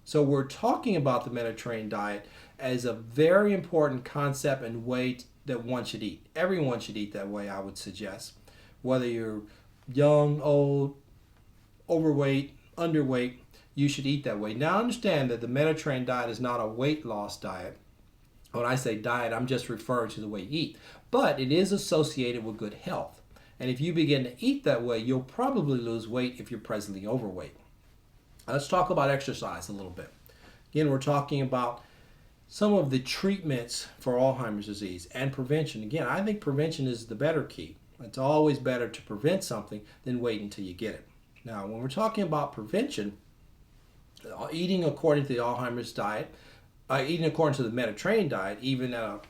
So we're talking about the Mediterranean diet as a very important concept and way that one should eat. Everyone should eat that way, I would suggest. Whether you're young, old, overweight, underweight, you should eat that way. Now understand that the Mediterranean diet is not a weight loss diet. When I say diet, I'm just referring to the way you eat. But it is associated with good health. And if you begin to eat that way, you'll probably lose weight if you're presently overweight. Let's talk about exercise a little bit. Again, we're talking about some of the treatments for Alzheimer's disease and prevention. Again, I think prevention is the better key. It's always better to prevent something than wait until you get it. Now, when we're talking about prevention, eating according to the Alzheimer's diet, eating according to the Mediterranean diet, even at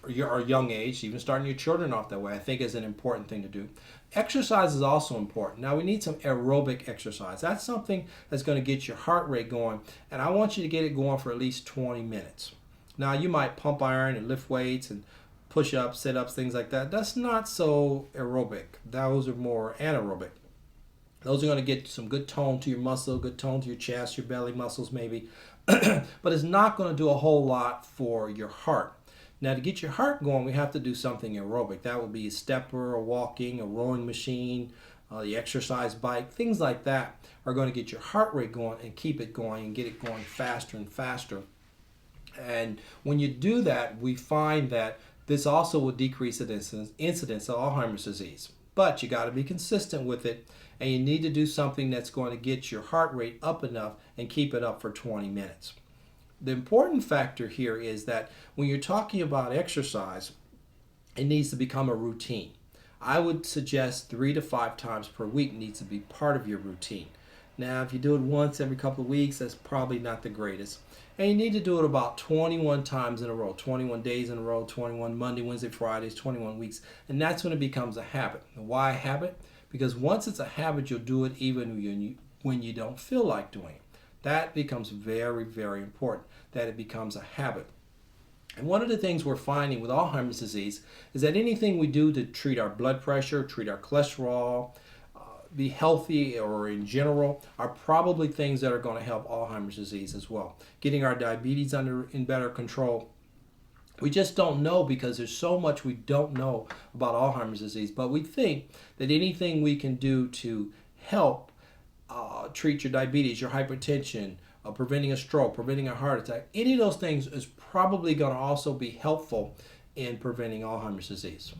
a young age, even starting your children off that way, I think is an important thing to do. Exercise is also important. Now we need some aerobic exercise. That's something that's going to get your heart rate going, and I want you to get it going for at least 20 minutes. Now you might pump iron and lift weights and push-ups, sit-ups, things like that. That's not so aerobic. Those are more anaerobic. Those are going to get some good tone to your muscle, good tone to your chest, your belly muscles maybe, but it's not going to do a whole lot for your heart. Now, to get your heart going, we have to do something aerobic. That would be a stepper, a walking, a rowing machine, the exercise bike. Things like that are going to get your heart rate going and keep it going and get it going faster and faster. And when you do that, we find that this also will decrease the incidence of Alzheimer's disease. But you got to be consistent with it, and you need to do something that's going to get your heart rate up enough and keep it up for 20 minutes. The important factor here is that when you're talking about exercise, it needs to become a routine. I would suggest 3 to 5 times per week needs to be part of your routine. Now, if you do it once every couple of weeks, that's probably not the greatest. And you need to do it about 21 times in a row, 21 days in a row, 21 Monday, Wednesday, Fridays, 21 weeks. And that's when it becomes a habit. And why a habit? Because once it's a habit, you'll do it even when you don't feel like doing it. That becomes very, very important, that it becomes a habit. And one of the things we're finding with Alzheimer's disease is that anything we do to treat our blood pressure, treat our cholesterol, be healthy or in general, are probably things that are going to help Alzheimer's disease as well. Getting our diabetes in better control. We just don't know because there's so much we don't know about Alzheimer's disease, but we think that anything we can do to help treat your diabetes, your hypertension, preventing a stroke, preventing a heart attack, any of those things is probably going to also be helpful in preventing Alzheimer's disease.